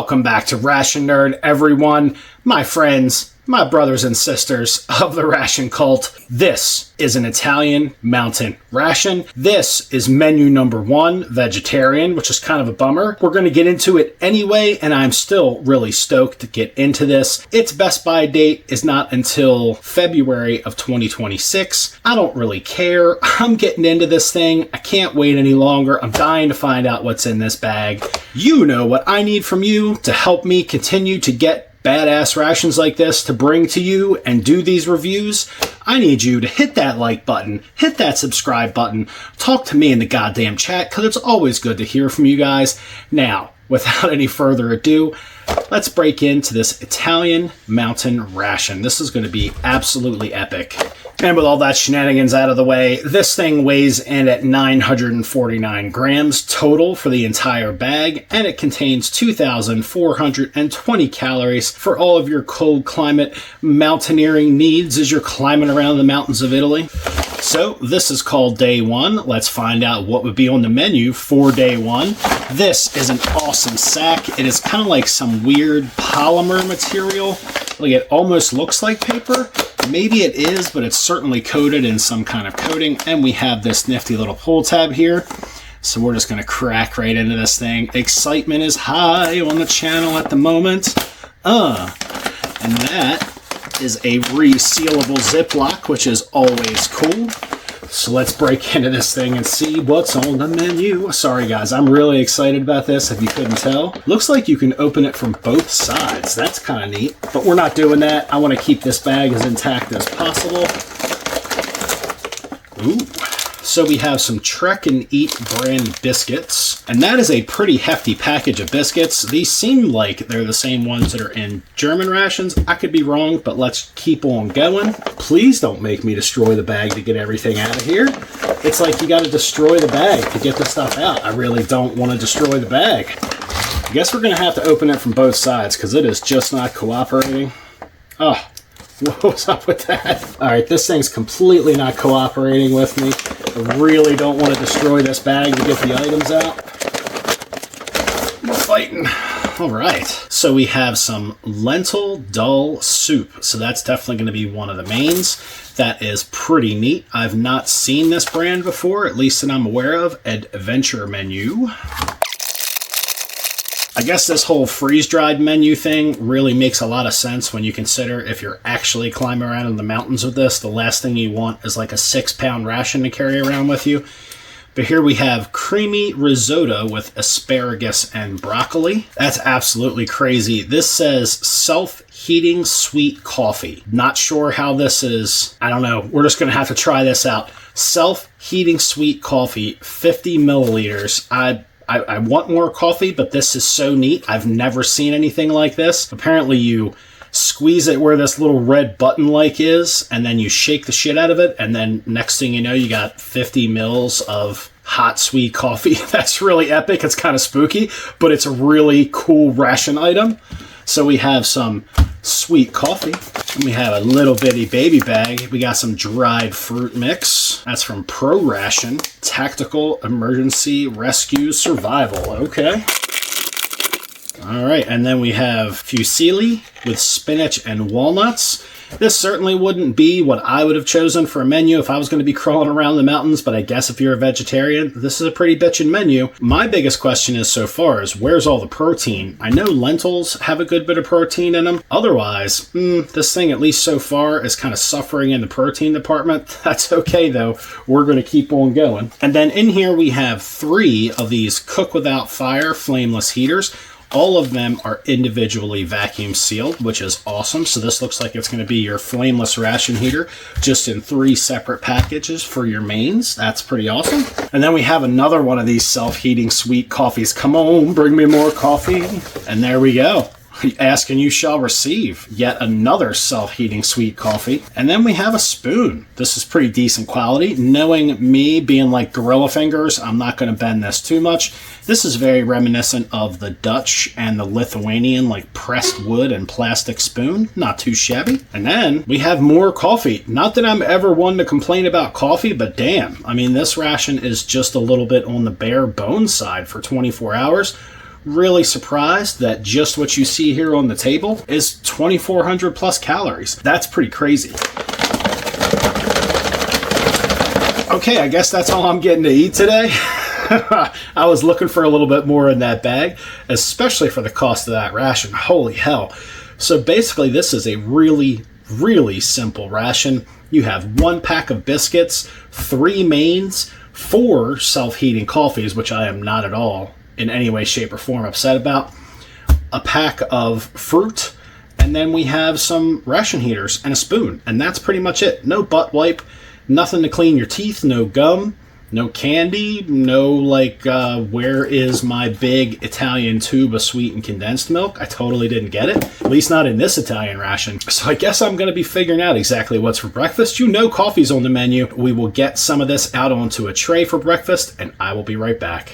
Welcome back to Ration Nerd, everyone, my friends, my brothers and sisters of the Ration cult. This is an Italian mountain ration. This is menu number 1, vegetarian, which is kind of a bummer. We're going to get into it anyway, and I'm still really stoked to get into this. Its best buy date is not until February of 2026. I don't really care. I'm getting into this thing. I can't wait any longer. I'm dying to find out what's in this bag. You know what I need from you to help me continue to get badass rations like this to bring to you and do these reviews. I need you to hit that like button, hit that subscribe button, talk to me in the goddamn chat, because it's always good to hear from you guys. Now, without any further ado, let's break into this Italian mountain ration. This is going to be absolutely epic. And with all that shenanigans out of the way, this thing weighs in at 949 grams total for the entire bag, and it contains 2,420 calories for all of your cold climate mountaineering needs as you're climbing around the mountains of Italy. So this is called Day 1. Let's find out what would be on the menu for Day 1. This is an awesome sack. It is kind of like some weird polymer material. Like, it almost looks like paper. Maybe it is, but it's certainly coated in some kind of coating. And we have this nifty little pull tab here. So we're just going to crack right into this thing. Excitement is high on the channel at the moment. And that is a resealable Ziploc, which is always cool. So let's break into this thing and see what's on the menu. Sorry guys, I'm really excited about this, if you couldn't tell. Looks like you can open it from both sides. That's kind of neat, but we're not doing that. I want to keep this bag as intact as possible. Ooh. So we have some Trek and Eat brand biscuits, and that is a pretty hefty package of biscuits. These seem like they're the same ones that are in German rations. I could be wrong, but let's keep on going. Please don't make me destroy the bag to get everything out of here. It's like you got to destroy the bag to get the stuff out. I really don't want to destroy the bag. I guess we're going to have to open it from both sides because it is just not cooperating. Oh. What's up with that? Alright, this thing's completely not cooperating with me. I really don't want to destroy this bag to get the items out. We're fighting. Alright, so we have some lentil dal soup. So that's definitely going to be one of the mains. That is pretty neat. I've not seen this brand before, at least that I'm aware of. Adventure menu. I guess this whole freeze-dried menu thing really makes a lot of sense when you consider if you're actually climbing around in the mountains with this, the last thing you want is like a 6-pound ration to carry around with you. But here we have creamy risotto with asparagus and broccoli. That's absolutely crazy. This says self-heating sweet coffee. Not sure how this is. I don't know. We're just going to have to try this out. Self-heating sweet coffee, 50 milliliters. I want more coffee, but this is so neat. I've never seen anything like this. Apparently you squeeze it where this little red button like is, and then you shake the shit out of it, and then next thing you know, you got 50 mils of hot sweet coffee. That's really epic. It's kind of spooky, but it's a really cool ration item. So we have some sweet coffee. And we have a little bitty baby bag. We got some dried fruit mix. That's from Pro Ration. Tactical Emergency Rescue Survival. Okay. All right, and then we have fusilli with spinach and walnuts. This certainly wouldn't be what I would have chosen for a menu if I was going to be crawling around the mountains, but I guess if you're a vegetarian, this is a pretty bitchin' menu. My biggest question is so far is where's all the protein? I know lentils have a good bit of protein in them. Otherwise, this thing, at least so far, is kind of suffering in the protein department. That's okay, though. We're going to keep on going. And then in here we have 3 of these cook without fire flameless heaters. All of them are individually vacuum sealed, which is awesome. So this looks like it's going to be your flameless ration heater, just in 3 separate packages for your mains. That's pretty awesome. And then we have another one of these self-heating sweet coffees. Come on, bring me more coffee. And there we go. Ask and you shall receive. Yet another self-heating sweet coffee. And then we have a spoon. This is pretty decent quality. Knowing me being like gorilla fingers, I'm not going to bend this too much. This is very reminiscent of the Dutch and the Lithuanian like pressed wood and plastic spoon. Not too shabby. And then we have more coffee. Not that I'm ever one to complain about coffee, but damn. I mean, this ration is just a little bit on the bare bones side for 24 hours. really surprised that just what you see here on the table is 2,400 plus calories. That's pretty crazy. Okay, I guess that's all I'm getting to eat today. I was looking for a little bit more in that bag, especially for the cost of that ration. Holy hell. So basically, this is a really, really simple ration. You have 1 pack of biscuits, 3 mains, 4 self-heating coffees, which I am not at all in any way, shape, or form upset about, a pack of fruit, and then we have some ration heaters and a spoon, and that's pretty much it. No butt wipe, nothing to clean your teeth, no gum, no candy, no where is my big Italian tube of sweetened condensed milk? I totally didn't get it, at least not in this Italian ration. So I guess I'm going to be figuring out exactly what's for breakfast. You know coffee's on the menu. We will get some of this out onto a tray for breakfast, and I will be right back.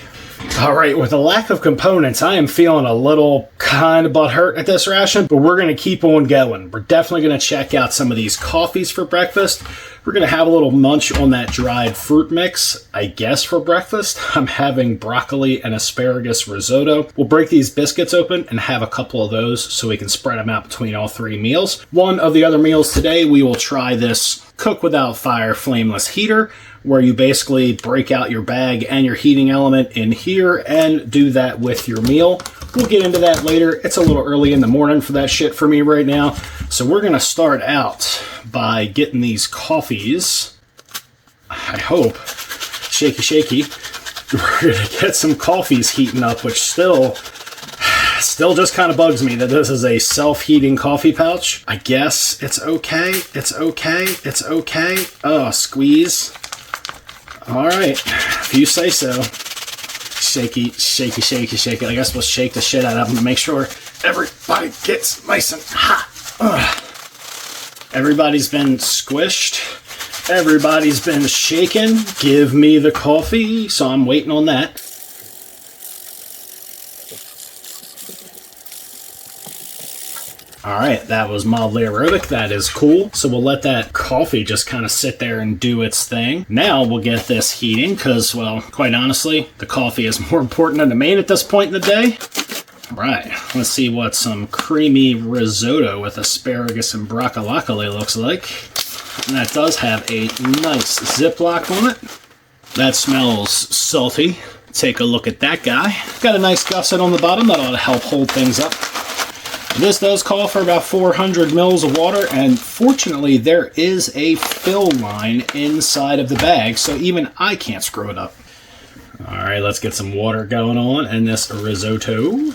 All right, with the lack of components, I am feeling a little kind of butthurt at this ration, but we're going to keep on going. We're definitely going to check out some of these coffees for breakfast. We're going to have a little munch on that dried fruit mix, I guess, for breakfast. I'm having broccoli and asparagus risotto. We'll break these biscuits open and have a couple of those so we can spread them out between all 3 meals. One of the other meals today, we will try this cook without fire flameless heater, where you basically break out your bag and your heating element in here and do that with your meal. We'll get into that later. It's a little early in the morning for that shit for me right now. So we're going to start out by getting these coffees. I hope. Shaky, shaky. We're going to get some coffees heating up, which still just kind of bugs me that this is a self-heating coffee pouch. I guess it's okay. It's okay. It's okay. Oh, squeeze. All right, if you say so. Shaky, shaky, shaky, shaky. I guess we'll shake the shit out of them to make sure everybody gets nice and hot. Ugh. Everybody's been squished. Everybody's been shaken. Give me the coffee. So I'm waiting on that. All right, that was mildly aerobic. That is cool. So we'll let that coffee just kind of sit there and do its thing. Now we'll get this heating because, well, quite honestly, the coffee is more important than the main at this point in the day. All right, let's see what some creamy risotto with asparagus and broccoli looks like. And that does have a nice Ziploc on it. That smells salty. Take a look at that guy. Got a nice gusset on the bottom that ought to help hold things up. This does call for about 400 mils of water, and fortunately there is a fill line inside of the bag, so even I can't screw it up. All right, let's get some water going on in this risotto.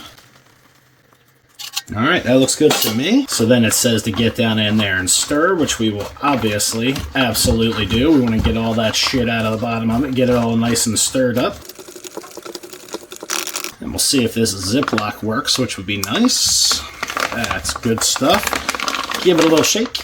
All right, that looks good to me. So then it says to get down in there and stir, which we will obviously absolutely do. We want to get all that shit out of the bottom of it, get it all nice and stirred up. And we'll see if this Ziploc works, which would be nice. That's good stuff. Give it a little shake.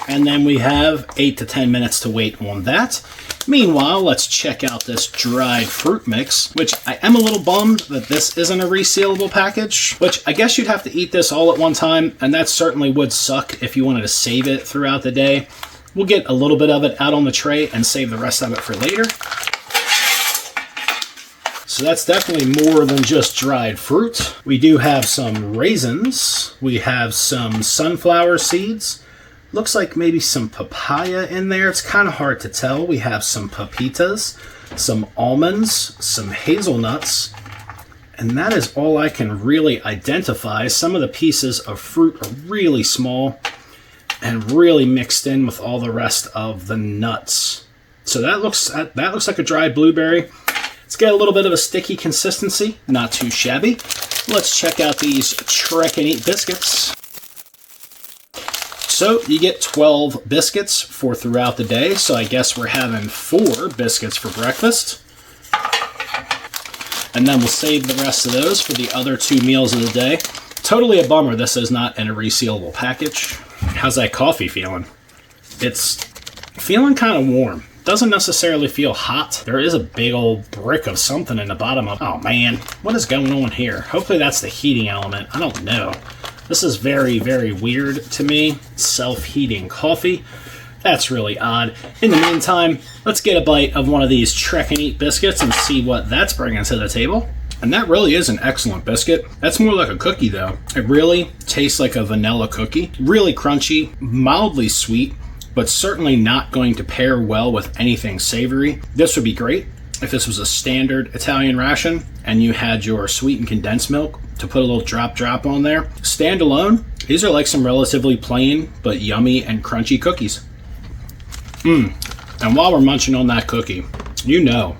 And then we have 8 to 10 minutes to wait on that. Meanwhile, let's check out this dried fruit mix, which I am a little bummed that this isn't a resealable package, which I guess you'd have to eat this all at one time, and that certainly would suck if you wanted to save it throughout the day. We'll get a little bit of it out on the tray and save the rest of it for later. So that's definitely more than just dried fruit. We do have some raisins. We have some sunflower seeds. Looks like maybe some papaya in there. It's kind of hard to tell. We have some pepitas, some almonds, some hazelnuts, and that is all I can really identify. Some of the pieces of fruit are really small and really mixed in with all the rest of the nuts. So that looks like a dried blueberry. It's got a little bit of a sticky consistency, not too shabby. Let's check out these Trek and Eat biscuits. So you get 12 biscuits for throughout the day, so I guess we're having 4 biscuits for breakfast. And then we'll save the rest of those for the other 2 meals of the day. Totally a bummer this is not in a resealable package. How's that coffee feeling? It's feeling kind of warm. Doesn't necessarily feel hot. There is a big old brick of something in the bottom of it. Oh man, what is going on here? Hopefully that's the heating element. I don't know. This is very, very weird to me. Self-heating coffee. That's really odd. In the meantime, let's get a bite of one of these Trek and Eat biscuits and see what that's bringing to the table. And that really is an excellent biscuit. That's more like a cookie though. It really tastes like a vanilla cookie. Really crunchy, mildly sweet, but certainly not going to pair well with anything savory. This would be great if this was a standard Italian ration and you had your sweetened condensed milk to put a little drop on there. Standalone, these are like some relatively plain but yummy and crunchy cookies. And while we're munching on that cookie, you know,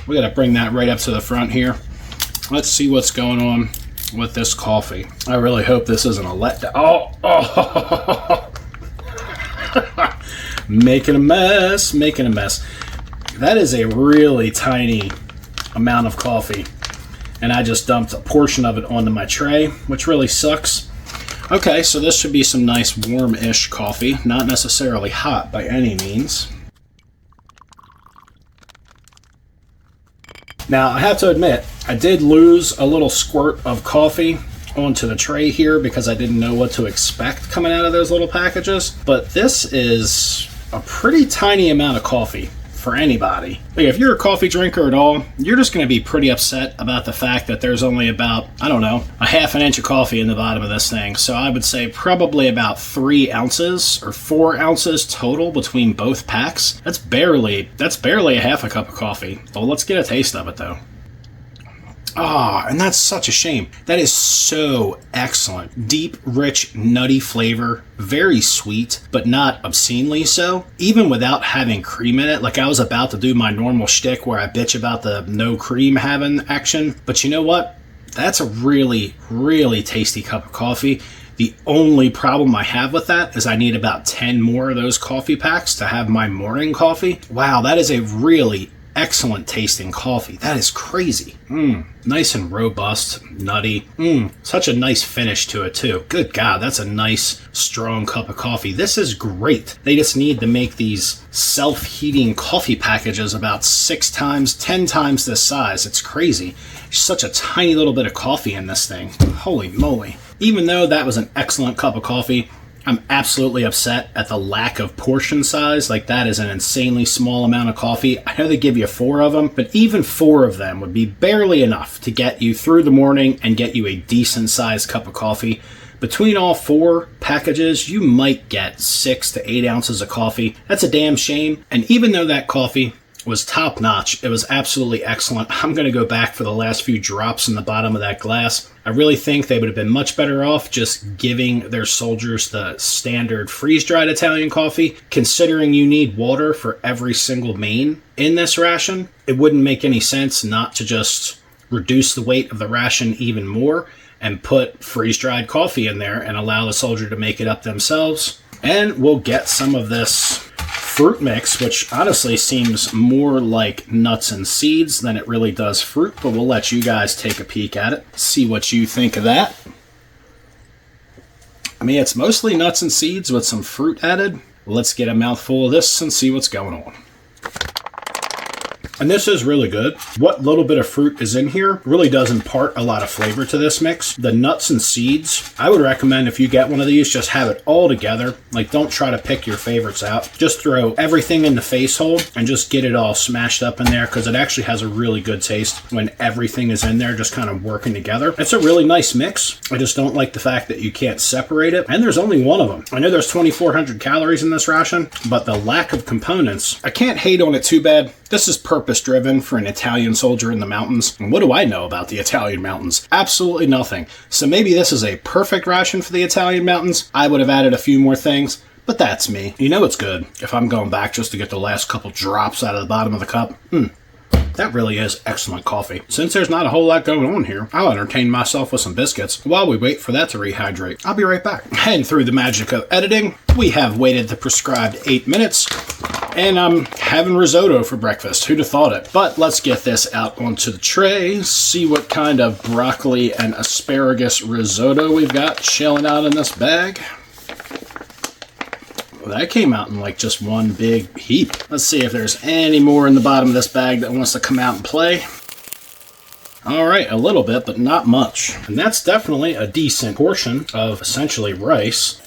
we gotta bring that right up to the front here. Let's see what's going on with this coffee. I really hope this isn't a letdown. Oh. Making a mess. That is a really tiny amount of coffee. And I just dumped a portion of it onto my tray, which really sucks. Okay, so this should be some nice warm-ish coffee, not necessarily hot by any means. Now, I have to admit, I did lose a little squirt of coffee onto the tray here because I didn't know what to expect coming out of those little packages. But this is a pretty tiny amount of coffee for anybody. Like, if you're a coffee drinker at all, you're just going to be pretty upset about the fact that there's only about, I don't know, a half an inch of coffee in the bottom of this thing. So I would say probably about 3 ounces or 4 ounces total between both packs. That's barely a half a cup of coffee. Well, let's get a taste of it though. And that's such a shame. That is so excellent. Deep, rich, nutty flavor. Very sweet, but not obscenely so. Even without having cream in it. Like, I was about to do my normal shtick where I bitch about the no cream having action. But you know what? That's a really, really tasty cup of coffee. The only problem I have with that is I need about 10 more of those coffee packs to have my morning coffee. Wow, that is a really excellent tasting coffee. That is crazy. Nice and robust, nutty. Such a nice finish to it too. Good God, that's a nice, strong cup of coffee. This is great. They just need to make these self-heating coffee packages about 6 times, 10 times this size. It's crazy. Such a tiny little bit of coffee in this thing. Holy moly. Even though that was an excellent cup of coffee, I'm absolutely upset at the lack of portion size. Like, that is an insanely small amount of coffee. I know they give you 4 of them, but even 4 of them would be barely enough to get you through the morning and get you a decent sized cup of coffee. Between all 4 packages, you might get 6 to 8 ounces of coffee. That's a damn shame. And even though that coffee was top notch, it was absolutely excellent. I'm going to go back for the last few drops in the bottom of that glass. I really think they would have been much better off just giving their soldiers the standard freeze-dried Italian coffee. Considering you need water for every single main in this ration, it wouldn't make any sense not to just reduce the weight of the ration even more and put freeze-dried coffee in there and allow the soldier to make it up themselves. And we'll get some of this fruit mix, which honestly seems more like nuts and seeds than it really does fruit, but we'll let you guys take a peek at it, see what you think of that. I mean, it's mostly nuts and seeds with some fruit added. Let's get a mouthful of this and see what's going on. And this is really good. What little bit of fruit is in here really does impart a lot of flavor to this mix. The nuts and seeds, I would recommend if you get one of these, just have it all together. Like, don't try to pick your favorites out. Just throw everything in the face hole and just get it all smashed up in there, because it actually has a really good taste when everything is in there just kind of working together. It's a really nice mix. I just don't like the fact that you can't separate it. And there's only one of them. I know there's 2,400 calories in this ration, but the lack of components, I can't hate on it too bad. This is purpose-driven for an Italian soldier in the mountains. And what do I know about the Italian mountains? Absolutely nothing. So maybe this is a perfect ration for the Italian mountains. I would have added a few more things, but that's me. You know it's good if I'm going back just to get the last couple drops out of the bottom of the cup. That really is excellent coffee. Since there's not a whole lot going on here, I'll entertain myself with some biscuits while we wait for that to rehydrate. I'll be right back. And through the magic of editing, we have waited the prescribed 8 minutes, and I'm having risotto for breakfast. Who'd have thought it? But let's get this out onto the tray, see what kind of broccoli and asparagus risotto we've got chilling out in this bag. Well, that came out in like just one big heap. Let's see if there's any more in the bottom of this bag that wants to come out and play. All right, a little bit, but not much. And that's definitely a decent portion of essentially rice.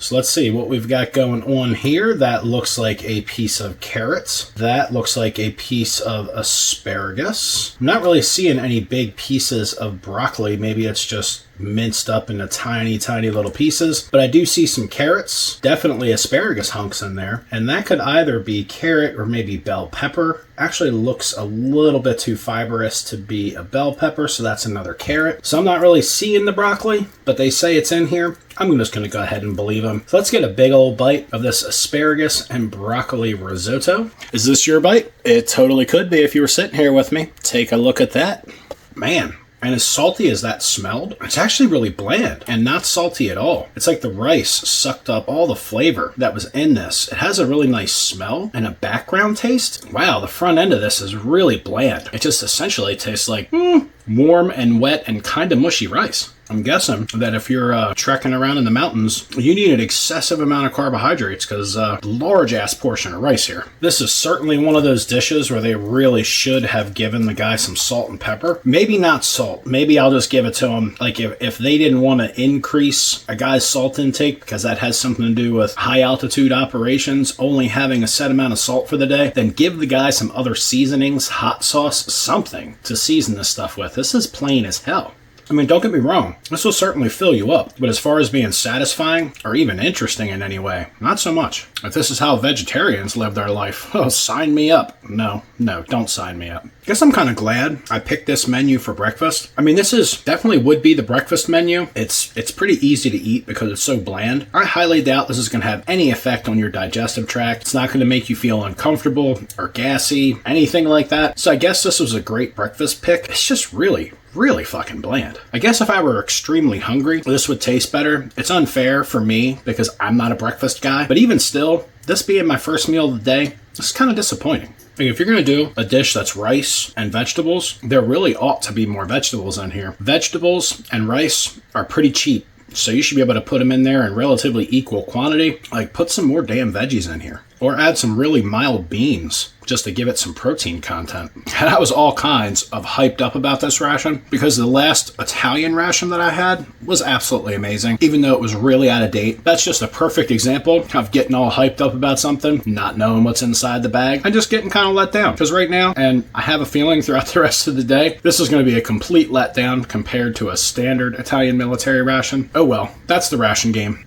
So let's see what we've got going on here. That looks like a piece of carrots. That looks like a piece of asparagus. I'm not really seeing any big pieces of broccoli. Maybe it's just minced up into tiny little pieces, but I do see some carrots, definitely asparagus hunks in there, and that could either be carrot or maybe bell pepper. Actually looks a little bit too fibrous to be a bell pepper, so that's another carrot. So I'm not really seeing the broccoli, but they say it's in here. I'm just going to go ahead and believe them. So let's get a big old bite of this asparagus and broccoli risotto. Is this your bite? It totally could be if you were sitting here with me. Take a look at that. Man. And as salty as that smelled, it's actually really bland and not salty at all. It's like the rice sucked up all the flavor that was in this. It has a really nice smell and a background taste. Wow, the front end of this is really bland. It just essentially tastes like warm and wet and kind of mushy rice. I'm guessing that if you're trekking around in the mountains, you need an excessive amount of carbohydrates because large ass portion of rice here. This is certainly one of those dishes where they really should have given the guy some salt and pepper. Maybe not salt. Maybe I'll just give it to him. Like if they didn't want to increase a guy's salt intake because that has something to do with high altitude operations, only having a set amount of salt for the day, then give the guy some other seasonings, hot sauce, something to season this stuff with. This is plain as hell. I mean, don't get me wrong, this will certainly fill you up, but as far as being satisfying or even interesting in any way, not so much. If this is how vegetarians live their life, oh, sign me up. No, don't sign me up. Guess I'm kind of glad I picked this menu for breakfast. I mean, this is definitely would be the breakfast menu. It's pretty easy to eat because it's so bland. I highly doubt this is going to have any effect on your digestive tract. It's not going to make you feel uncomfortable or gassy, anything like that. So I guess this was a great breakfast pick. It's just really fucking bland. I guess if I were extremely hungry, this would taste better. It's unfair for me because I'm not a breakfast guy, but even still, this being my first meal of the day, it's kind of disappointing. Like if you're going to do a dish that's rice and vegetables, there really ought to be more vegetables in here. Vegetables and rice are pretty cheap, so you should be able to put them in there in relatively equal quantity. Like put some more damn veggies in here. Or add some really mild beans just to give it some protein content. And I was all kinds of hyped up about this ration because the last Italian ration that I had was absolutely amazing, even though it was really out of date. That's just a perfect example of getting all hyped up about something, not knowing what's inside the bag, and just getting kind of let down. Because right now, and I have a feeling throughout the rest of the day, this is going to be a complete letdown compared to a standard Italian military ration. Oh well, that's the ration game.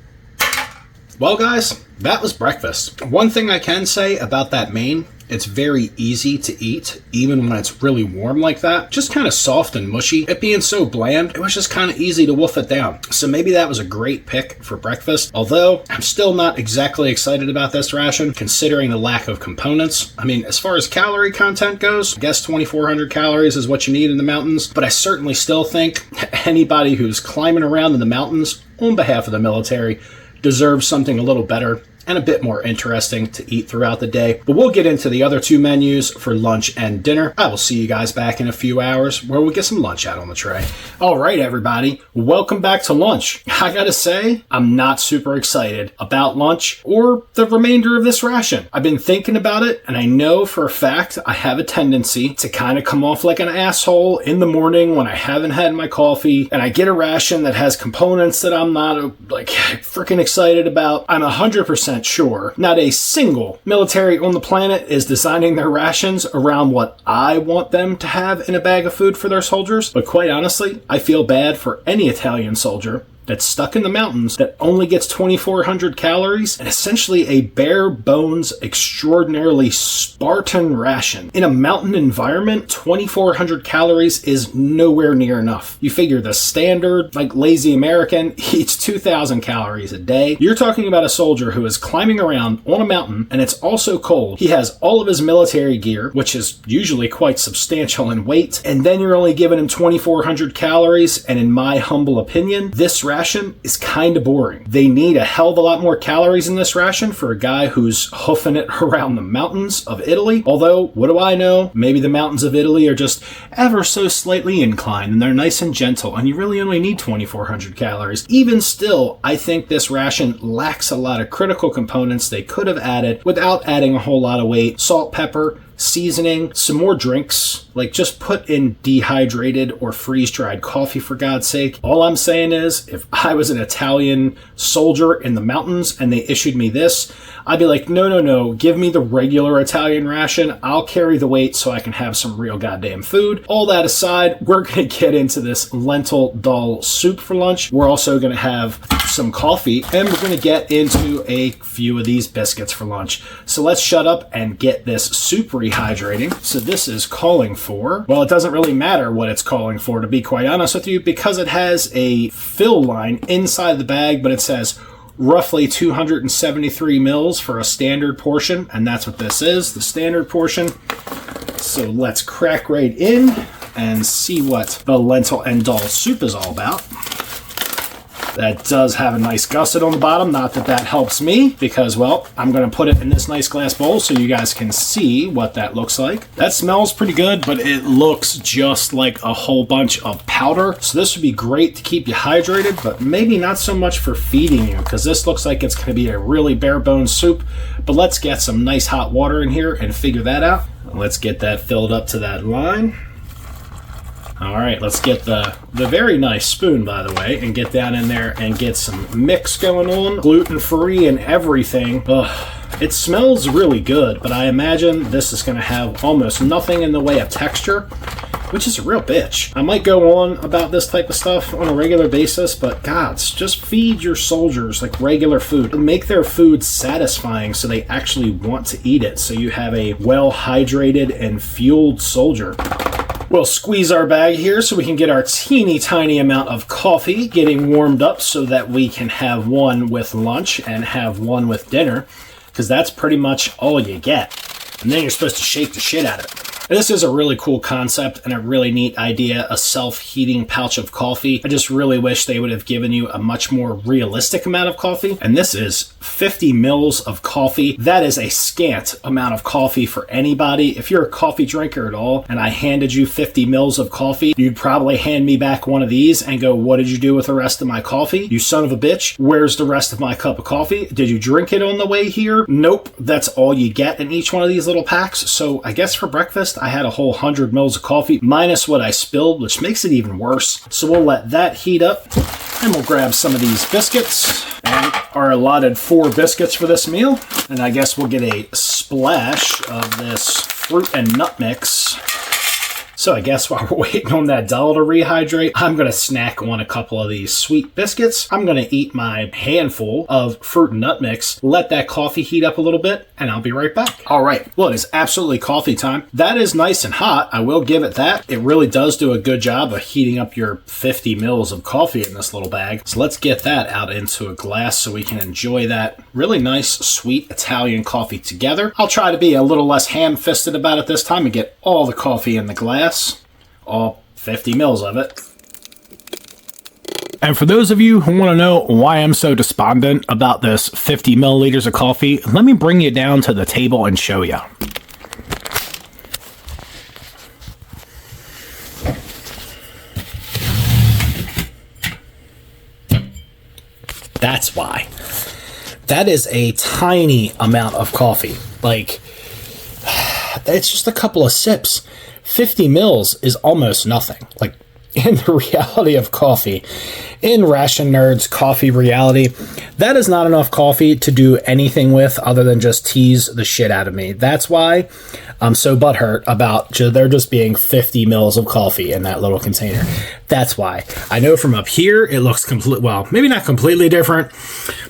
Well guys, that was breakfast. One thing I can say about that main, it's very easy to eat, even when it's really warm like that. Just kind of soft and mushy. It being so bland, it was just kind of easy to wolf it down. So maybe that was a great pick for breakfast. Although, I'm still not exactly excited about this ration, considering the lack of components. I mean, as far as calorie content goes, I guess 2,400 calories is what you need in the mountains. But I certainly still think anybody who's climbing around in the mountains on behalf of the military deserves something a little better and a bit more interesting to eat throughout the day. But we'll get into the other two menus for lunch and dinner. I will see you guys back in a few hours where we'll get some lunch out on the tray. All right, everybody, welcome back to lunch. I gotta say, I'm not super excited about lunch or the remainder of this ration. I've been thinking about it, and I know for a fact I have a tendency to kind of come off like an asshole in the morning when I haven't had my coffee, and I get a ration that has components that I'm not like freaking excited about. I'm 100% sure not a single military on the planet is designing their rations around what I want them to have in a bag of food for their soldiers. But quite honestly, I feel bad for any Italian soldier that's stuck in the mountains that only gets 2,400 calories and essentially a bare bones, extraordinarily Spartan ration. In a mountain environment, 2,400 calories is nowhere near enough. You figure the standard, like lazy American, eats 2,000 calories a day. You're talking about a soldier who is climbing around on a mountain and it's also cold. He has all of his military gear, which is usually quite substantial in weight, and then you're only giving him 2,400 calories, and in my humble opinion, this ration is kind of boring. They need a hell of a lot more calories in this ration for a guy who's hoofing it around the mountains of Italy. Although, what do I know? Maybe the mountains of Italy are just ever so slightly inclined and they're nice and gentle and you really only need 2,400 calories. Even still, I think this ration lacks a lot of critical components they could have added without adding a whole lot of weight. Salt, pepper, seasoning, some more drinks. Like, just put in dehydrated or freeze-dried coffee, for God's sake. All I'm saying is, if I was an Italian soldier in the mountains and they issued me this, I'd be like, no, give me the regular Italian ration. I'll carry the weight so I can have some real goddamn food. All that aside, we're going to get into this lentil dal soup for lunch. We're also going to have some coffee, and we're going to get into a few of these biscuits for lunch. So let's shut up and get this soup rehydrating. So this is calling for, well, it doesn't really matter what it's calling for, to be quite honest with you, because it has a fill line inside the bag, but it says roughly 273 mils for a standard portion, and that's what this is, the standard portion. So let's crack right in and see what the lentil and dal soup is all about. That does have a nice gusset on the bottom. Not that that helps me because, well, I'm going to put it in this nice glass bowl so you guys can see what that looks like. That smells pretty good, but it looks just like a whole bunch of powder. So this would be great to keep you hydrated, but maybe not so much for feeding you, because this looks like it's going to be a really bare bones soup. But let's get some nice hot water in here and figure that out. Let's get that filled up to that line. All right, let's get the very nice spoon, by the way, and get down in there and get some mix going on. Gluten-free and everything. Ugh, it smells really good, but I imagine this is going to have almost nothing in the way of texture, which is a real bitch. I might go on about this type of stuff on a regular basis, but gods, just feed your soldiers like regular food. Make their food satisfying so they actually want to eat it, so you have a well-hydrated and fueled soldier. We'll squeeze our bag here so we can get our teeny tiny amount of coffee getting warmed up so that we can have one with lunch and have one with dinner, because that's pretty much all you get. And then you're supposed to shake the shit out of it. This is a really cool concept and a really neat idea, a self-heating pouch of coffee. I just really wish they would have given you a much more realistic amount of coffee. And this is 50 mils of coffee. That is a scant amount of coffee for anybody. If you're a coffee drinker at all and I handed you 50 mils of coffee, you'd probably hand me back one of these and go, what did you do with the rest of my coffee? You son of a bitch. Where's the rest of my cup of coffee? Did you drink it on the way here? Nope. That's all you get in each one of these little packs. So I guess for breakfast, I had a whole 100 mils of coffee minus what I spilled, which makes it even worse. So we'll let that heat up and we'll grab some of these biscuits and our allotted 4 biscuits for this meal. And I guess we'll get a splash of this fruit and nut mix. So I guess while we're waiting on that dal to rehydrate, I'm going to snack on a couple of these sweet biscuits. I'm going to eat my handful of fruit and nut mix, let that coffee heat up a little bit, and I'll be right back. All right. Well, it is absolutely coffee time. That is nice and hot. I will give it that. It really does do a good job of heating up your 50 mils of coffee in this little bag. So let's get that out into a glass so we can enjoy that really nice, sweet Italian coffee together. I'll try to be a little less ham-fisted about it this time and get all the coffee in the glass. All 50 mils of it. And for those of you who want to know why I'm so despondent about this 50 milliliters of coffee, let me bring you down to the table and show you. That's why. That is a tiny amount of coffee. Like, it's just a couple of sips. 50 mils is almost nothing. Like, in the reality of coffee, in Ration Nerds coffee reality, that is not enough coffee to do anything with other than just tease the shit out of me. That's why I'm so butthurt about there just being 50 mils of coffee in that little container. That's why. I know from up here, it looks well, maybe not completely different,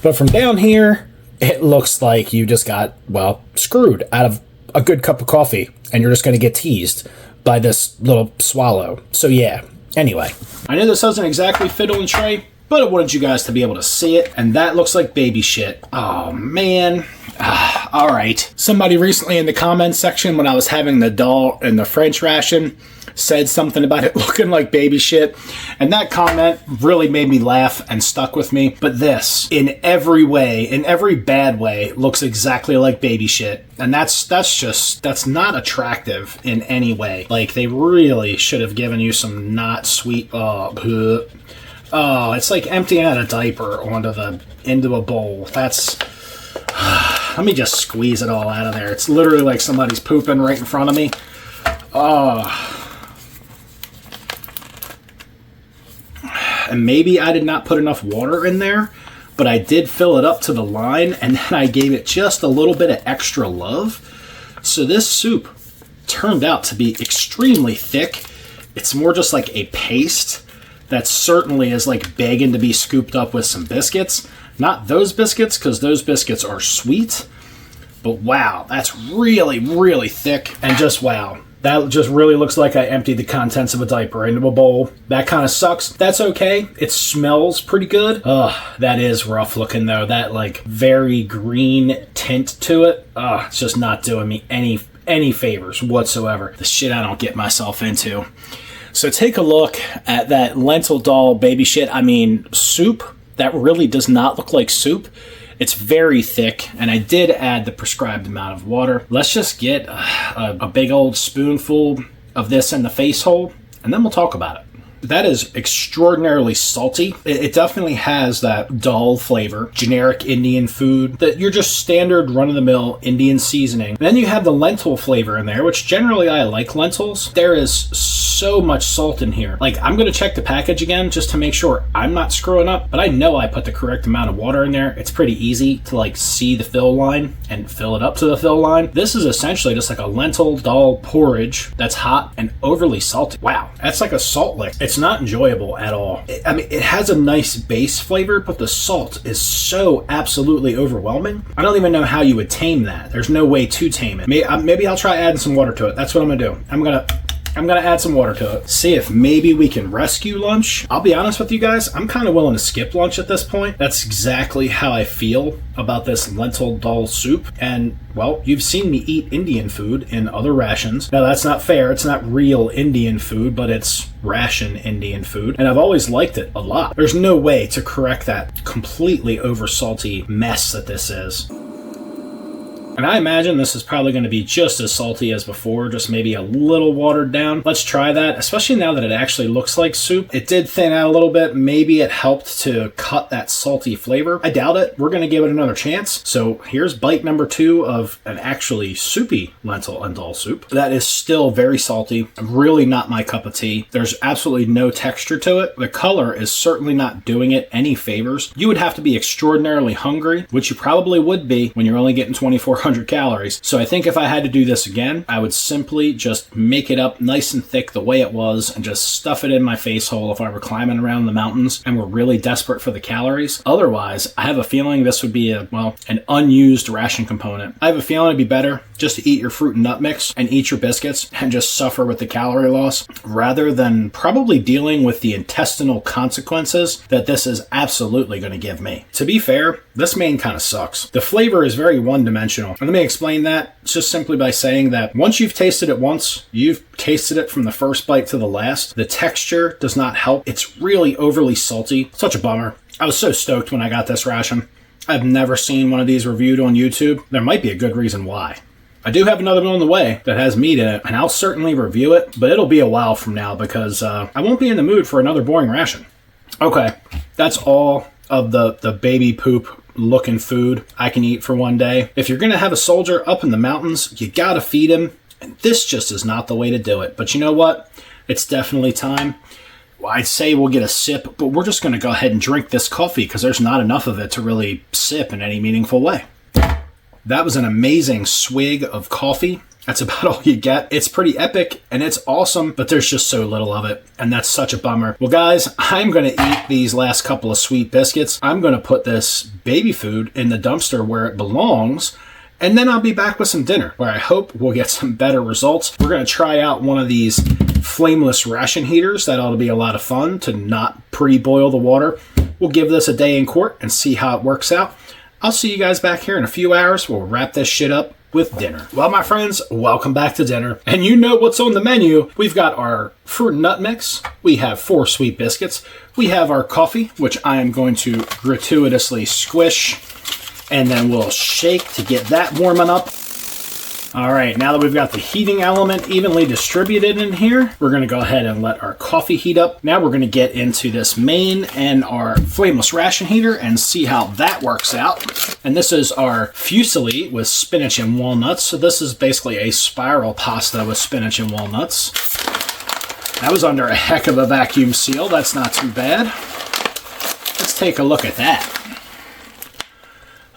but from down here, it looks like you just got, well, screwed out of a good cup of coffee, and you're just going to get teased by this little swallow. So yeah, anyway. I know this doesn't exactly fit on the tray, but I wanted you guys to be able to see it, and that looks like baby shit. Oh, man. All right. Somebody recently in the comments section when I was having the dal and the French ration said something about it looking like baby shit, and that comment really made me laugh and stuck with me. But this, in every way, in every bad way, looks exactly like baby shit, and that's not attractive in any way. Like, they really should have given you some not sweet. Oh, it's like emptying out a diaper into a bowl. That's let me just squeeze it all out of there. It's literally like somebody's pooping right in front of me. And maybe I did not put enough water in there, but I did fill it up to the line, and then I gave it just a little bit of extra love. So this soup turned out to be extremely thick. It's more just like a paste that certainly is like begging to be scooped up with some biscuits. Not those biscuits, because those biscuits are sweet. But wow, that's really, really thick. And just wow. That just really looks like I emptied the contents of a diaper into a bowl. That kind of sucks. That's okay. It smells pretty good. Ugh, that is rough looking though. That like very green tint to it. It's just not doing me any favors whatsoever. The shit I don't get myself into. So take a look at that lentil dal baby shit. I mean, soup. That really does not look like soup. It's very thick, and I did add the prescribed amount of water. Let's just get a big old spoonful of this in the face hole, and then we'll talk about it. That is extraordinarily salty. It definitely has that dull flavor, generic Indian food, that you're just standard run-of-the-mill Indian seasoning. And then you have the lentil flavor in there, which generally I like lentils. There is so much salt in here. Like, I'm going to check the package again just to make sure I'm not screwing up, but I know I put the correct amount of water in there. It's pretty easy to like see the fill line and fill it up to the fill line. This is essentially just like a lentil dal porridge that's hot and overly salty. Wow, that's like a salt lick. It's not enjoyable at all. I mean, it has a nice base flavor, but the salt is so absolutely overwhelming. I don't even know how you would tame that. There's no way to tame it. Maybe I'll try adding some water to it. That's what I'm gonna do. I'm gonna add some water to it. See if maybe we can rescue lunch. I'll be honest with you guys, I'm kind of willing to skip lunch at this point. That's exactly how I feel about this lentil dal soup. And, well, you've seen me eat Indian food in other rations. Now, that's not fair. It's not real Indian food, but it's ration Indian food. And I've always liked it a lot. There's no way to correct that completely over salty mess that this is. And I imagine this is probably going to be just as salty as before, just maybe a little watered down. Let's try that, especially now that it actually looks like soup. It did thin out a little bit. Maybe it helped to cut that salty flavor. I doubt it. We're going to give it another chance. So here's bite number 2 of an actually soupy lentil and dal soup. That is still very salty. Really not my cup of tea. There's absolutely no texture to it. The color is certainly not doing it any favors. You would have to be extraordinarily hungry, which you probably would be when you're only getting 2,400 calories. So I think if I had to do this again, I would simply just make it up nice and thick the way it was and just stuff it in my face hole if I were climbing around the mountains and were really desperate for the calories. Otherwise, I have a feeling this would be an unused ration component. I have a feeling it'd be better just to eat your fruit and nut mix and eat your biscuits and just suffer with the calorie loss rather than probably dealing with the intestinal consequences that this is absolutely going to give me. To be fair, this main kind of sucks. The flavor is very one-dimensional. And let me explain that just simply by saying that once you've tasted it once, you've tasted it from the first bite to the last. The texture does not help. It's really overly salty. Such a bummer. I was so stoked when I got this ration. I've never seen one of these reviewed on YouTube. There might be a good reason why. I do have another one on the way that has meat in it, and I'll certainly review it, but it'll be a while from now because I won't be in the mood for another boring ration. Okay, that's all of the baby poop looking food I can eat for one day. If you're gonna have a soldier up in the mountains, you gotta feed him, and this just is not the way to do it. But you know what? It's definitely time. Well, I'd say we'll get a sip, but we're just gonna go ahead and drink this coffee because there's not enough of it to really sip in any meaningful way. That was an amazing swig of coffee. That's about all you get. It's pretty epic and it's awesome, but there's just so little of it, and that's such a bummer. Well, guys, I'm going to eat these last couple of sweet biscuits. I'm going to put this baby food in the dumpster where it belongs, and then I'll be back with some dinner where I hope we'll get some better results. We're going to try out one of these flameless ration heaters. That ought to be a lot of fun to not pre-boil the water. We'll give this a day in court and see how it works out. I'll see you guys back here in a few hours. We'll wrap this shit up with dinner. Well, my friends, welcome back to dinner. And you know what's on the menu. We've got our fruit and nut mix. We have 4 sweet biscuits. We have our coffee, which I am going to gratuitously squish. And then we'll shake to get that warming up. All right, now that we've got the heating element evenly distributed in here, we're gonna go ahead and let our coffee heat up. Now we're gonna get into this main and our flameless ration heater and see how that works out. And this is our fusilli with spinach and walnuts. So this is basically a spiral pasta with spinach and walnuts. That was under a heck of a vacuum seal. That's not too bad. Let's take a look at that.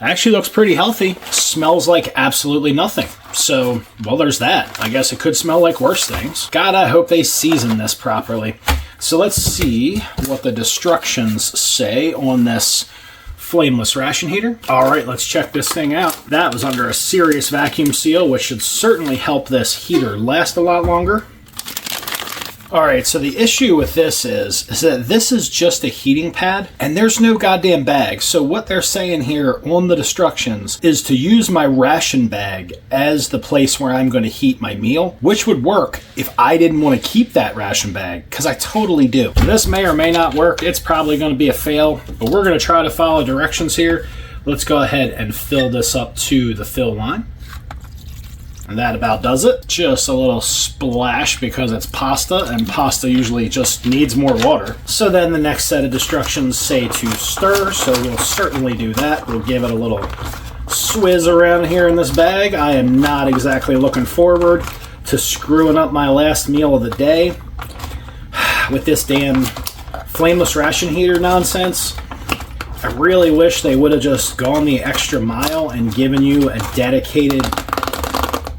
Actually looks pretty healthy. Smells like absolutely nothing. So, well, there's that. I guess it could smell like worse things. God, I hope they season this properly. So let's see what the instructions say on this flameless ration heater. All right, let's check this thing out. That was under a serious vacuum seal, which should certainly help this heater last a lot longer. All right, so the issue with this is that this is just a heating pad and there's no goddamn bag. So what they're saying here on the instructions is to use my ration bag as the place where I'm going to heat my meal, which would work if I didn't want to keep that ration bag, because I totally do. This may or may not work. It's probably going to be a fail, but we're going to try to follow directions here. Let's go ahead and fill this up to the fill line. And that about does it. Just a little splash because it's pasta, and pasta usually just needs more water. So then the next set of instructions say to stir, so we'll certainly do that. We'll give it a little swizz around here in this bag. I am not exactly looking forward to screwing up my last meal of the day with this damn flameless ration heater nonsense. I really wish they would have just gone the extra mile and given you a dedicated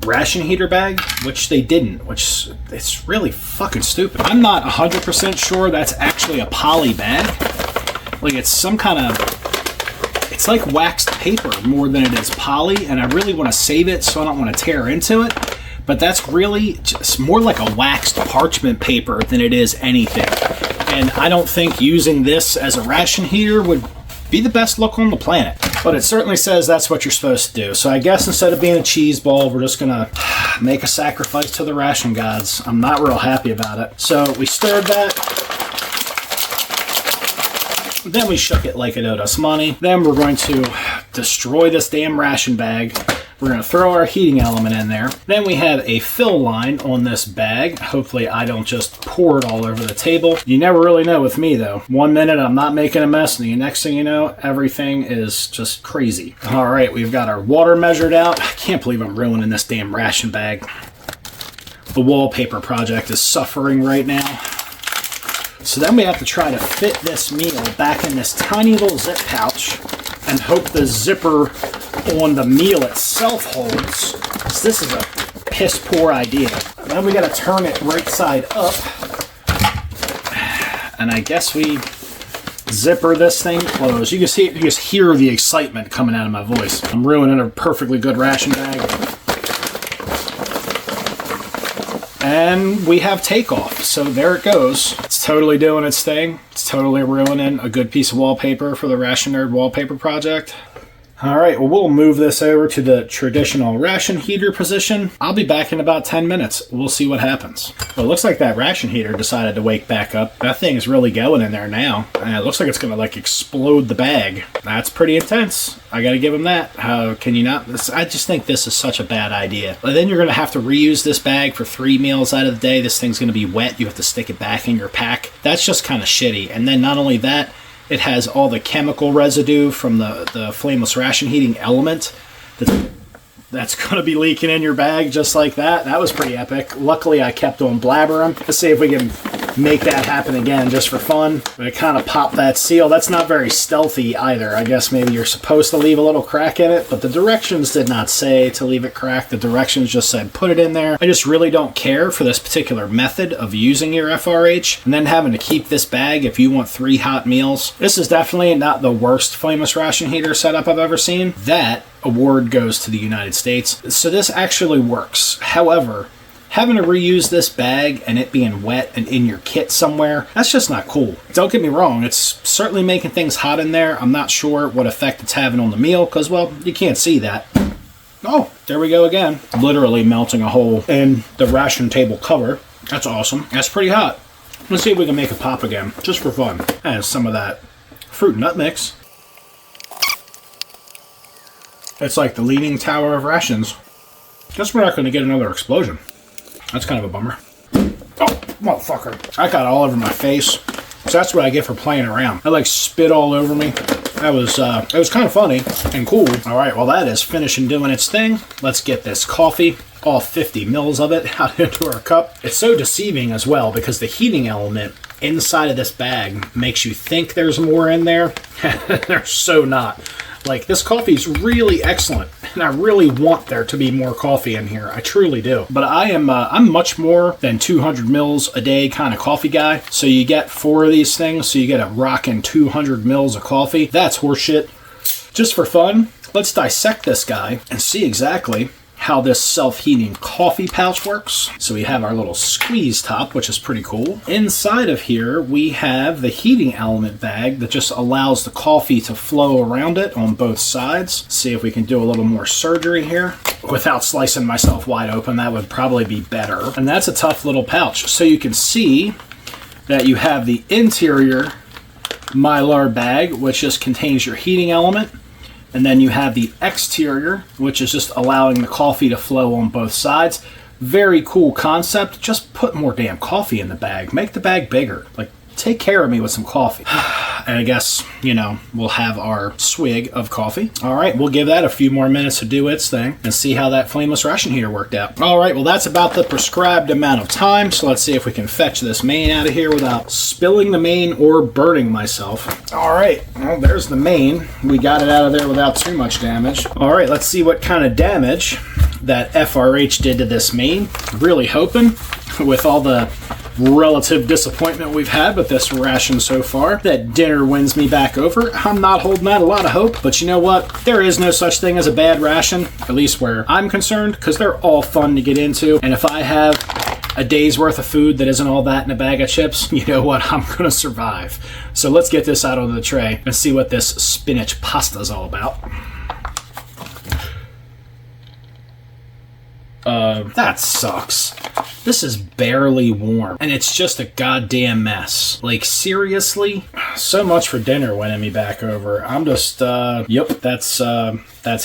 ration heater bag, which they didn't, which it's really fucking stupid. I'm not 100% sure that's actually a poly bag. Like, it's some kind of, it's like waxed paper more than it is poly, and I really want to save it so I don't want to tear into it, but that's really just more like a waxed parchment paper than it is anything. And I don't think using this as a ration heater would be the best look on the planet. But it certainly says that's what you're supposed to do. So I guess instead of being a cheese ball, we're just gonna make a sacrifice to the ration gods. I'm not real happy about it. So we stirred that. Then we shook it like it owed us money. Then we're going to destroy this damn ration bag. We're going to throw our heating element in there. Then we have a fill line on this bag. Hopefully I don't just pour it all over the table. You never really know with me though. 1 minute I'm not making a mess, and the next thing you know, everything is just crazy. All right, we've got our water measured out. I can't believe I'm ruining this damn ration bag. The wallpaper project is suffering right now. So then we have to try to fit this meal back in this tiny little zip pouch and hope the zipper on the meal itself holds. So this is a piss poor idea. And then we got to turn it right side up. And I guess we zipper this thing closed. You can just hear the excitement coming out of my voice. I'm ruining a perfectly good ration bag. And we have takeoff. So there it goes. It's totally doing its thing. It's totally ruining a good piece of wallpaper for the Ration Nerd wallpaper project. All right, well, we'll move this over to the traditional ration heater position. I'll be back in about 10 minutes. We'll see what happens. Well, it looks like that ration heater decided to wake back up. That thing is really going in there now. And it looks like it's going to, like, explode the bag. That's pretty intense. I got to give him that. How can you not? I just think this is such a bad idea. But then you're going to have to reuse this bag for 3 meals out of the day. This thing's going to be wet. You have to stick it back in your pack. That's just kind of shitty. And then not only that, it has all the chemical residue from the flameless ration heating element that's going to be leaking in your bag just like that. That was pretty epic. Luckily, I kept on blabbering. Let's see if we can make that happen again just for fun. But it kind of popped that seal. That's not very stealthy either. I guess maybe you're supposed to leave a little crack in it, but the directions did not say to leave it cracked. The directions just said put it in there. I just really don't care for this particular method of using your FRH and then having to keep this bag if you want 3 hot meals. This is definitely not the worst flameless ration heater setup I've ever seen. That award goes to the United States. So this actually works. However, having to reuse this bag and it being wet and in your kit somewhere, that's just not cool. Don't get me wrong, it's certainly making things hot in there. I'm not sure what effect it's having on the meal because, well, you can't see that. Oh, there we go again. Literally melting a hole in the ration table cover. That's awesome. That's pretty hot. Let's see if we can make it pop again, just for fun. And some of that fruit nut mix. It's like the Leaning Tower of rations. Guess we're not going to get another explosion. That's kind of a bummer. Oh, motherfucker. I got all over my face. So that's what I get for playing around. I like spit all over me. That was, it was kind of funny and cool. All right, well, that is finishing doing its thing. Let's get this coffee, all 50 mils of it, out into our cup. It's so deceiving as well because the heating element inside of this bag makes you think there's more in there. There's so not. Like, this coffee is really excellent, and I really want there to be more coffee in here. I truly do. But I'm much more than 200 mils a day kind of coffee guy. So you get 4 of these things, so you get a rockin' 200 mils of coffee. That's horseshit. Just for fun, let's dissect this guy and see exactly how this self-heating coffee pouch works. So we have our little squeeze top, which is pretty cool. Inside of here, we have the heating element bag that just allows the coffee to flow around it on both sides. See if we can do a little more surgery here. Without slicing myself wide open, that would probably be better. And that's a tough little pouch. So you can see that you have the interior Mylar bag, which just contains your heating element. And then you have the exterior, which is just allowing the coffee to flow on both sides. Very cool concept. Just put more damn coffee in the bag. Make the bag bigger. Like, take care of me with some coffee. And I guess, you know, we'll have our swig of coffee. All right, we'll give that a few more minutes to do its thing and see how that flameless ration heater worked out. All right, well, that's about the prescribed amount of time. So let's see if we can fetch this main out of here without spilling the main or burning myself. All right, well, there's the main. We got it out of there without too much damage. All right, let's see what kind of damage that FRH did to this main. Really hoping with all the relative disappointment we've had with this ration so far that dinner wins me back over. I'm not holding out a lot of hope, but you know what? There is no such thing as a bad ration, at least where I'm concerned, because they're all fun to get into. And if I have a day's worth of food that isn't all that in a bag of chips, you know what? I'm going to survive. So let's get this out on the tray and see what this spinach pasta is all about. That sucks. This is barely warm, and it's just a goddamn mess. Like, seriously? So much for dinner winning me back over. I'm just, yep, that's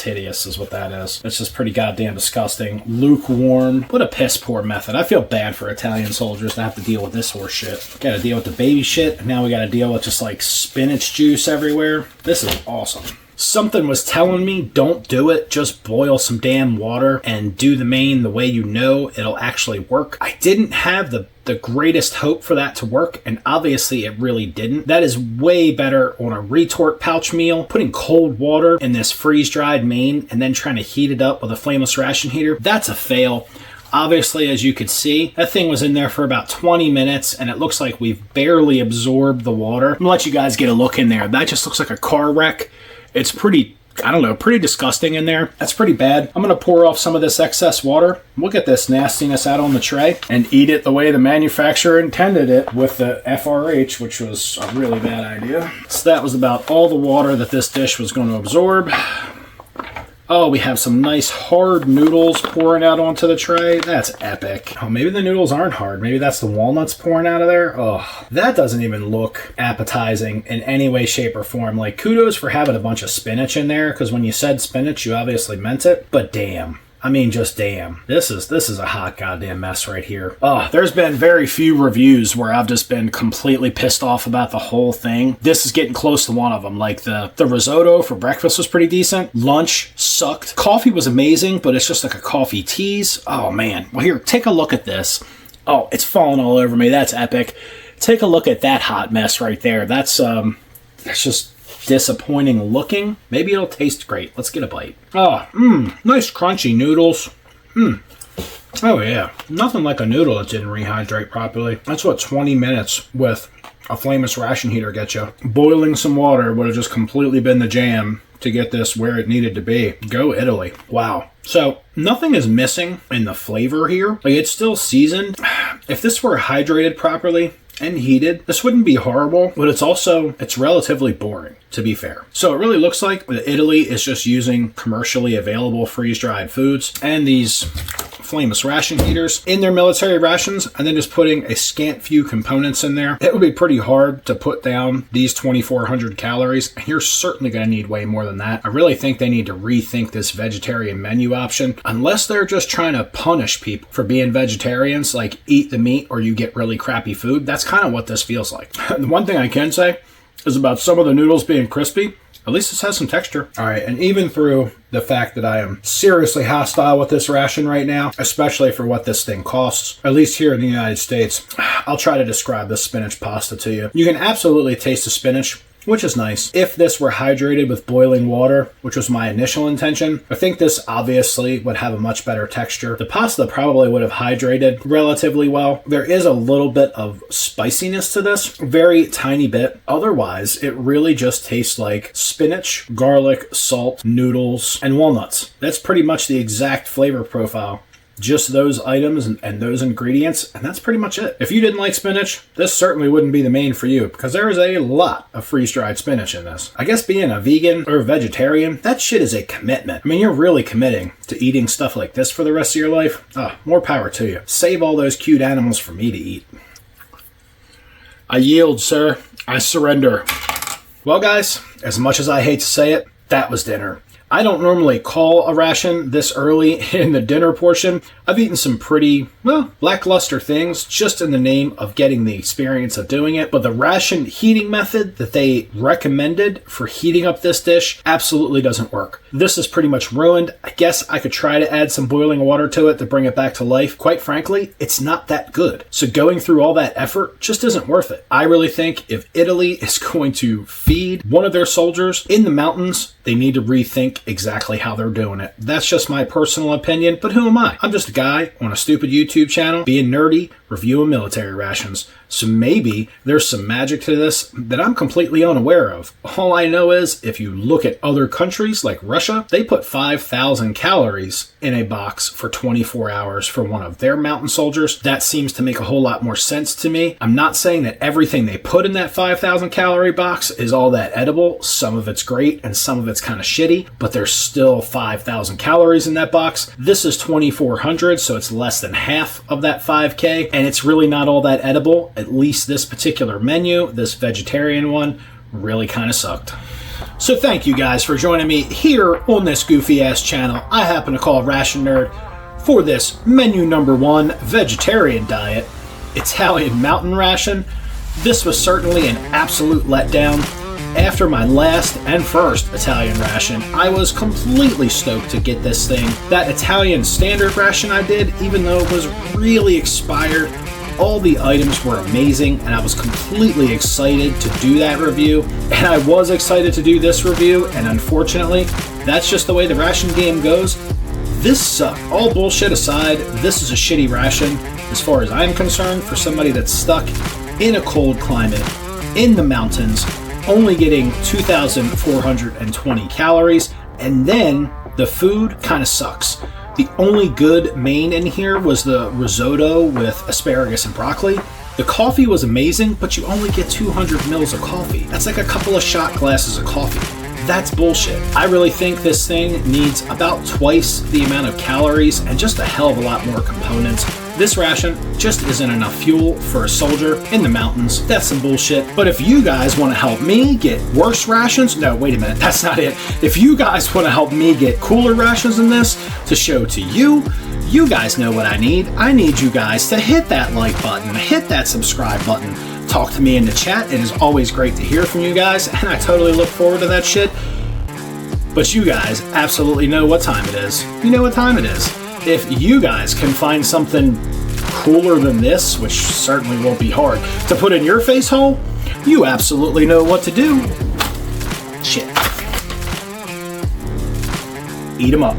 hideous is what that is. It's just pretty goddamn disgusting. Lukewarm. What a piss poor method. I feel bad for Italian soldiers to have to deal with this horse shit. Gotta deal with the baby shit, and now we gotta deal with just, like, spinach juice everywhere. This is awesome. Something was telling me, don't do it, just boil some damn water and do the main the way you know it'll actually work. I didn't have the greatest hope for that to work, and obviously it really didn't. That is way better on a retort pouch meal. Putting cold water in this freeze-dried main and then trying to heat it up with a flameless ration heater, that's a fail. Obviously, as you could see, that thing was in there for about 20 minutes, and it looks like we've barely absorbed the water. I'm gonna let you guys get a look in there. That just looks like a car wreck. It's pretty, I don't know, pretty disgusting in there. That's pretty bad. I'm going to pour off some of this excess water. We'll get this nastiness out on the tray and eat it the way the manufacturer intended it with the FRH, which was a really bad idea. So that was about all the water that this dish was going to absorb. Oh, we have some nice hard noodles pouring out onto the tray. That's epic. Oh, maybe the noodles aren't hard. Maybe that's the walnuts pouring out of there. Oh, that doesn't even look appetizing in any way, shape, or form. Like, kudos for having a bunch of spinach in there, because when you said spinach, you obviously meant it. But damn. I mean, just damn. This is a hot goddamn mess right here. Oh, there's been very few reviews where I've just been completely pissed off about the whole thing. This is getting close to one of them. Like, the risotto for breakfast was pretty decent. Lunch sucked. Coffee was amazing, but it's just like a coffee tease. Oh, man. Well, here, take a look at this. Oh, it's falling all over me. That's epic. Take a look at that hot mess right there. That's just disappointing looking. Maybe it'll taste great. Let's get a bite. Oh, nice crunchy noodles. Oh yeah, nothing like a noodle that didn't rehydrate properly. That's what 20 minutes with a flameless ration heater gets you. Boiling some water would have just completely been the jam to get this where it needed to be. Go Italy. Wow. So nothing is missing in the flavor here. Like, it's still seasoned. If this were hydrated properly and heated, this wouldn't be horrible, but it's relatively boring. to be fair. So it really looks like Italy is just using commercially available freeze-dried foods and these flameless ration heaters in their military rations, and then just putting a scant few components in there. It would be pretty hard to put down these 2,400 calories, and you're certainly going to need way more than that. I really think they need to rethink this vegetarian menu option, unless they're just trying to punish people for being vegetarians, like eat the meat or you get really crappy food. That's kind of what this feels like. The one thing I can say is about some of the noodles being crispy, at least this has some texture. All right, and even through the fact that I am seriously hostile with this ration right now, especially for what this thing costs, at least here in the United States, I'll try to describe this spinach pasta to you. You can absolutely taste the spinach, which is nice. If this were hydrated with boiling water, which was my initial intention, I think this obviously would have a much better texture. The pasta probably would have hydrated relatively well. There is a little bit of spiciness to this, very tiny bit. Otherwise, it really just tastes like spinach, garlic, salt, noodles, and walnuts. That's pretty much the exact flavor profile. Just those items and those ingredients, and that's pretty much it. If you didn't like spinach, this certainly wouldn't be the main for you, because there is a lot of freeze-dried spinach in this. I guess being a vegan or vegetarian, that shit is a commitment. I mean, you're really committing to eating stuff like this for the rest of your life. More power to you. Save all those cute animals for me to eat. I yield, sir. I surrender. Well, guys, as much as I hate to say it, that was dinner. I don't normally call a ration this early in the dinner portion. I've eaten some pretty, lackluster things just in the name of getting the experience of doing it. But the ration heating method that they recommended for heating up this dish absolutely doesn't work. This is pretty much ruined. I guess I could try to add some boiling water to it to bring it back to life. Quite frankly, it's not that good. So going through all that effort just isn't worth it. I really think if Italy is going to feed one of their soldiers in the mountains, they need to rethink exactly how they're doing it. That's just my personal opinion, but who am I? I'm just a guy on a stupid YouTube channel being nerdy, reviewing military rations. So maybe there's some magic to this that I'm completely unaware of. All I know is if you look at other countries like Russia, they put 5,000 calories in a box for 24 hours for one of their mountain soldiers. That seems to make a whole lot more sense to me. I'm not saying that everything they put in that 5,000 calorie box is all that edible. Some of it's great and some of it's kind of shitty, but there's still 5,000 calories in that box. This is 2,400, so it's less than half of that 5K, and it's really not all that edible. At least this particular menu, this vegetarian one, really kind of sucked. So thank you guys for joining me here on this goofy ass channel I happen to call Ration Nerd for this menu number 1 vegetarian diet, Italian mountain ration. This was certainly an absolute letdown. After my last and first Italian ration, I was completely stoked to get this thing. That Italian standard ration I did, even though it was really expired, all the items were amazing, and I was completely excited to do that review. And I was excited to do this review, and unfortunately, that's just the way the ration game goes. This sucked. All bullshit aside, this is a shitty ration, as far as I'm concerned, for somebody that's stuck in a cold climate, in the mountains, only getting 2,420 calories, and then the food kind of sucks. The only good main in here was the risotto with asparagus and broccoli. The coffee was amazing, but you only get 200 mils of coffee. That's like a couple of shot glasses of coffee. That's bullshit. I really think this thing needs about twice the amount of calories and just a hell of a lot more components. This ration just isn't enough fuel for a soldier in the mountains. That's some bullshit. But if you guys want to help me get worse rations, no, wait a minute, that's not it. If you guys want to help me get cooler rations than this to show to you, you guys know what I need. I need you guys to hit that like button, hit that subscribe button, talk to me in the chat. It is always great to hear from you guys, and I totally look forward to that shit. But you guys absolutely know what time it is. You know what time it is. If you guys can find something cooler than this, which certainly won't be hard, to put in your face hole, you absolutely know what to do. Shit. Eat 'em up.